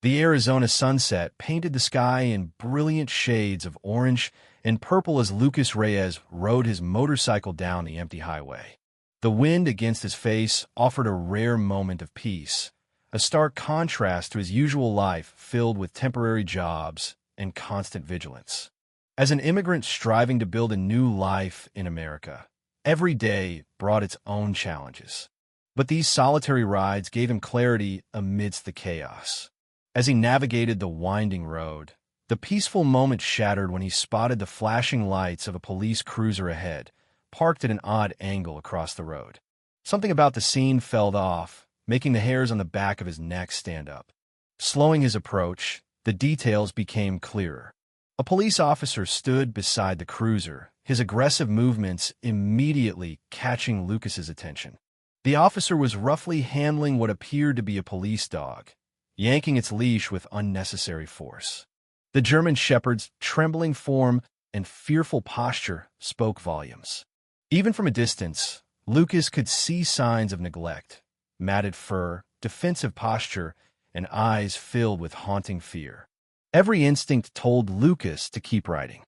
The Arizona sunset painted the sky in brilliant shades of orange and purple as Lucas Reyes rode his motorcycle down the empty highway. The wind against his face offered a rare moment of peace, a stark contrast to his usual life filled with temporary jobs and constant vigilance. As an immigrant striving to build a new life in America, every day brought its own challenges. But these solitary rides gave him clarity amidst the chaos. As he navigated the winding road, the peaceful moment shattered when he spotted the flashing lights of a police cruiser ahead, parked at an odd angle across the road. Something about the scene fell off, making the hairs on the back of his neck stand up. Slowing his approach, the details became clearer. A police officer stood beside the cruiser, his aggressive movements immediately catching Lucas's attention. The officer was roughly handling what appeared to be a police dog, yanking its leash with unnecessary force. The German shepherd's trembling form and fearful posture spoke volumes. Even from a distance, Lucas could see signs of neglect, matted fur, defensive posture, and eyes filled with haunting fear. Every instinct told Lucas to keep riding.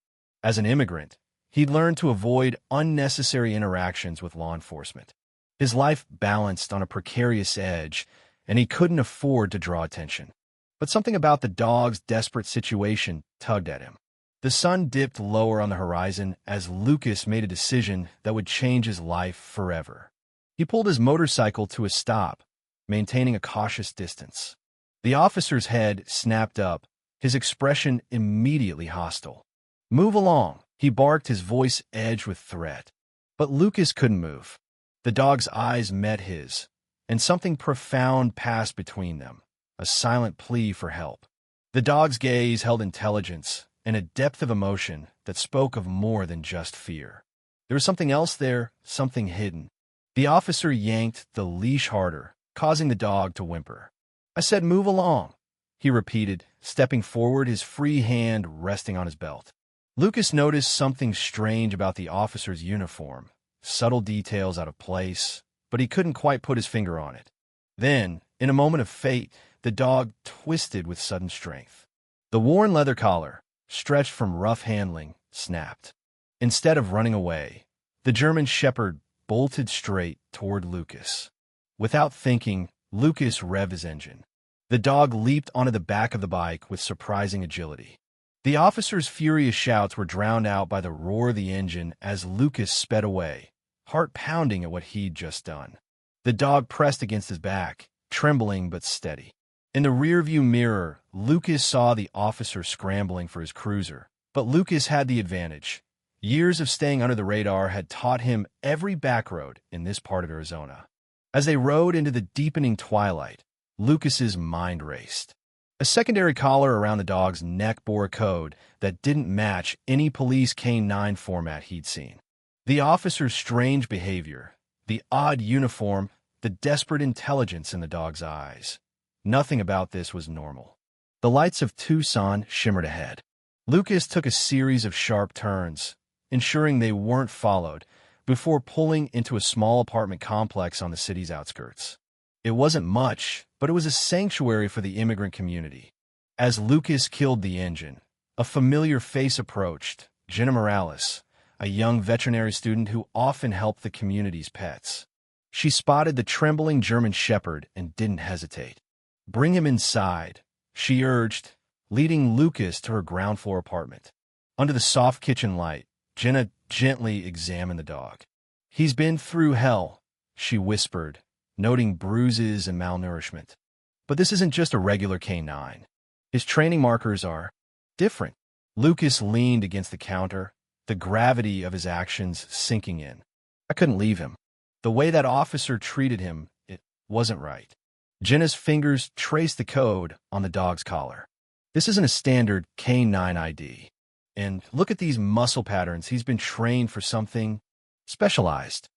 As an immigrant, he'd learned to avoid unnecessary interactions with law enforcement. His life balanced on a precarious edge, and he couldn't afford to draw attention. But something about the dog's desperate situation tugged at him. The sun dipped lower on the horizon as Lucas made a decision that would change his life forever. He pulled his motorcycle to a stop, maintaining a cautious distance. The officer's head snapped up, his expression immediately hostile. "Move along," he barked, his voice edged with threat. But Lucas couldn't move. The dog's eyes met his, and something profound passed between them, a silent plea for help. The dog's gaze held intelligence and a depth of emotion that spoke of more than just fear. There was something else there, something hidden. The officer yanked the leash harder, causing the dog to whimper. "I said move along," he repeated, stepping forward, his free hand resting on his belt. Lucas noticed something strange about the officer's uniform, subtle details out of place, but he couldn't quite put his finger on it. Then, in a moment of fate, the dog twisted with sudden strength. The worn leather collar, stretched from rough handling, snapped. Instead of running away, the German shepherd bolted straight toward Lucas. Without thinking, Lucas revved his engine. The dog leaped onto the back of the bike with surprising agility. The officer's furious shouts were drowned out by the roar of the engine as Lucas sped away, heart pounding at what he'd just done. The dog pressed against his back, trembling but steady. In the rearview mirror, Lucas saw the officer scrambling for his cruiser, but Lucas had the advantage. Years of staying under the radar had taught him every backroad in this part of Arizona. As they rode into the deepening twilight, Lucas's mind raced. A secondary collar around the dog's neck bore a code that didn't match any police K-9 format he'd seen. The officer's strange behavior, the odd uniform, the desperate intelligence in the dog's eyes. Nothing about this was normal. The lights of Tucson shimmered ahead. Lucas took a series of sharp turns, ensuring they weren't followed, before pulling into a small apartment complex on the city's outskirts. It wasn't much, but it was a sanctuary for the immigrant community. As Lucas killed the engine, a familiar face approached, Jenna Morales, a young veterinary student who often helped the community's pets. She spotted the trembling German shepherd and didn't hesitate. "Bring him inside," she urged, leading Lucas to her ground floor apartment. Under the soft kitchen light, Jenna gently examined the dog. "He's been through hell," she whispered, noting bruises and malnourishment. "But this isn't just a regular K-9. His training markers are different." Lucas leaned against the counter, the gravity of his actions sinking in. "I couldn't leave him. The way that officer treated him, it wasn't right." Jenna's fingers traced the code on the dog's collar. "This isn't a standard K-9 ID. And look at these muscle patterns. He's been trained for something specialized.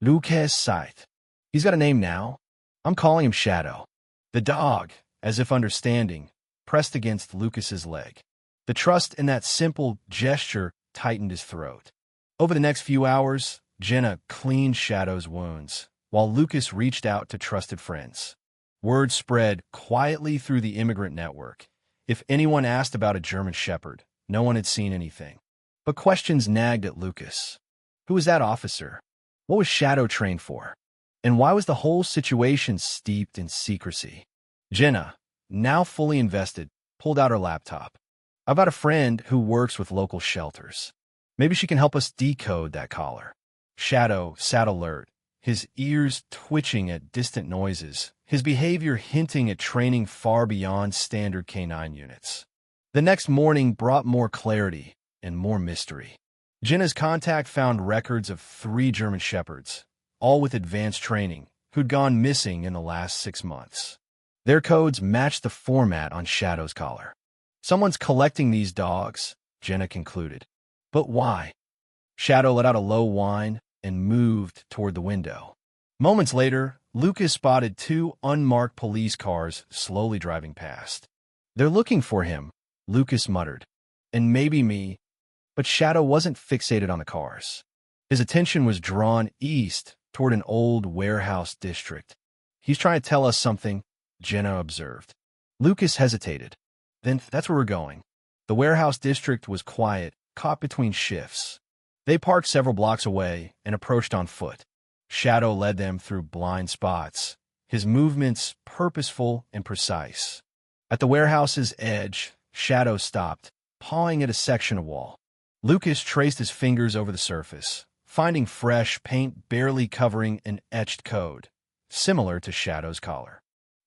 Lucas Sight. He's got a name now. I'm calling him Shadow." The dog, as if understanding, pressed against Lucas's leg. The trust in that simple gesture tightened his throat. Over the next few hours, Jenna cleaned Shadow's wounds, while Lucas reached out to trusted friends. Word spread quietly through the Immigrant network. If anyone asked about a German Shepherd, no one had seen anything. But questions nagged at Lucas. Who was that officer? What was Shadow trained for? And why was the whole situation steeped in secrecy? Jenna, now fully invested, pulled out her laptop. I've got a friend who works with local shelters. Maybe she can help us decode that caller. Shadow sat alert, his ears twitching at distant noises, his behavior hinting at training far beyond standard canine units. The next morning brought more clarity and more mystery. Jenna's contact found records of 3 German Shepherds, all with advanced training, who'd gone missing in the last 6 months. Their codes matched the format on Shadow's collar. Someone's collecting these dogs, Jenna concluded. But why? Shadow let out a low whine and moved toward the window. Moments later, Lucas spotted 2 unmarked police cars slowly driving past. They're looking for him, Lucas muttered. And maybe me. But Shadow wasn't fixated on the cars. His attention was drawn east toward an old warehouse district. He's trying to tell us something, Jenna observed. Lucas hesitated. Then that's where we're going. The warehouse district was quiet, caught between shifts. They parked several blocks away and approached on foot. Shadow led them through blind spots, his movements purposeful and precise. At the warehouse's edge, Shadow stopped, pawing at a section of wall. Lucas traced his fingers over the surface, finding fresh paint barely covering an etched code, similar to Shadow's collar.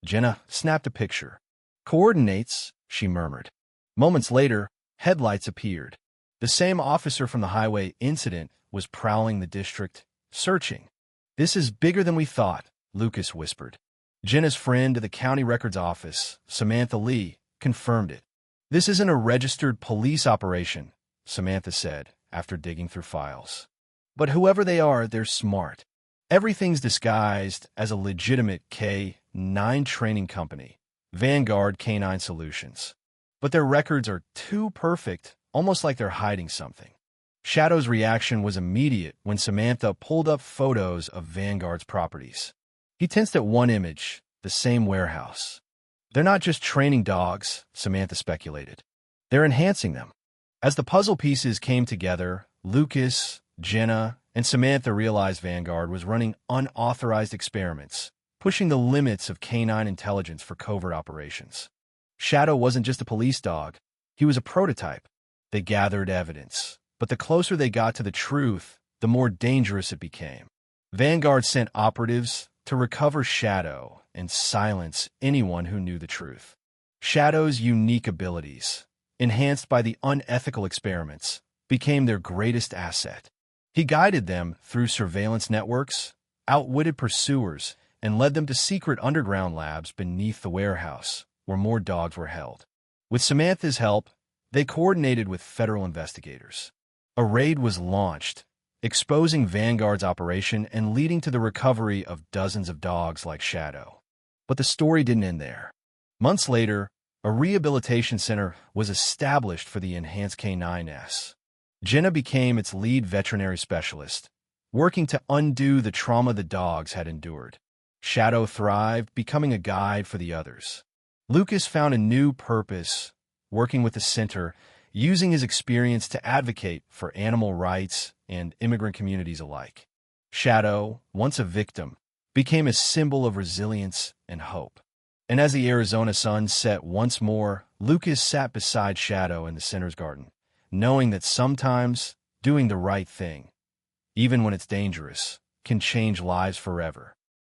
Jenna snapped a picture. Coordinates, she murmured. Moments later, headlights appeared. The same officer from the highway incident was prowling the district, searching. This is bigger than we thought, Lucas whispered. Jenna's friend at the county records office, Samantha Lee, confirmed it. This isn't a registered police operation, Samantha said, after digging through files. But whoever they are, they're smart. Everything's disguised as a legitimate K-9 training company, Vanguard Canine Solutions. But their records are too perfect, almost like they're hiding something. Shadow's reaction was immediate when Samantha pulled up photos of Vanguard's properties. He tensed at one image, the same warehouse. They're not just training dogs, Samantha speculated. They're enhancing them. As the puzzle pieces came together, Lucas, Jenna, and Samantha realized Vanguard was running unauthorized experiments, pushing the limits of canine intelligence for covert operations. Shadow wasn't just a police dog. He was a prototype. They gathered evidence. But the closer they got to the truth, the more dangerous it became. Vanguard sent operatives to recover Shadow and silence anyone who knew the truth. Shadow's unique abilities, enhanced by the unethical experiments, became their greatest asset. He guided them through surveillance networks, outwitted pursuers, and led them to secret underground labs beneath the warehouse, where more dogs were held. With Samantha's help, they coordinated with federal investigators. A raid was launched, exposing Vanguard's operation and leading to the recovery of dozens of dogs like Shadow. But the story didn't end there. Months later, a rehabilitation center was established for the enhanced K9s. Jenna became its lead veterinary specialist, working to undo the trauma the dogs had endured. Shadow thrived, becoming a guide for the others. Lucas found a new purpose, working with the center, using his experience to advocate for animal rights and immigrant communities alike. Shadow, once a victim, became a symbol of resilience and hope. And as the Arizona sun set once more, Lucas sat beside Shadow in the center's garden, knowing that sometimes doing the right thing, even when it's dangerous, can change lives forever.